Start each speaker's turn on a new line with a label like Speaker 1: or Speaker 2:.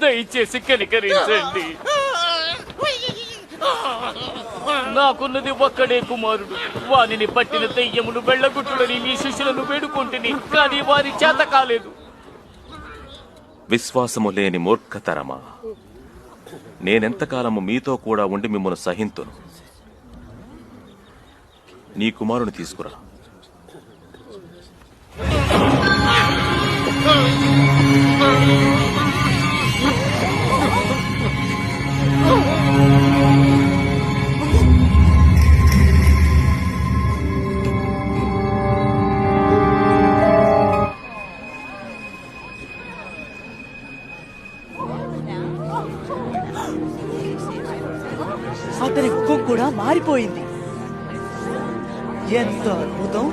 Speaker 1: దయచేసి కనికరించండి. నాకున్నది ఒక్కడే కుమారుడు. వానిని పట్టిన దెయ్యములు వెళ్ళగొట్టుడని మీ శిష్యులను వేడుకుంటుని, కానీ వారి చేత కాలేదు.
Speaker 2: విశ్వాసము లేని మూర్ఖతరమా, నేనెంతకాలము మీతో కూడా ఉండి మిమ్మల్ని సహింతును. నీ కుమారుని తీసుకురా.
Speaker 3: అతని ముఖం కూడా మారిపోయింది. ఎంత అద్భుతం!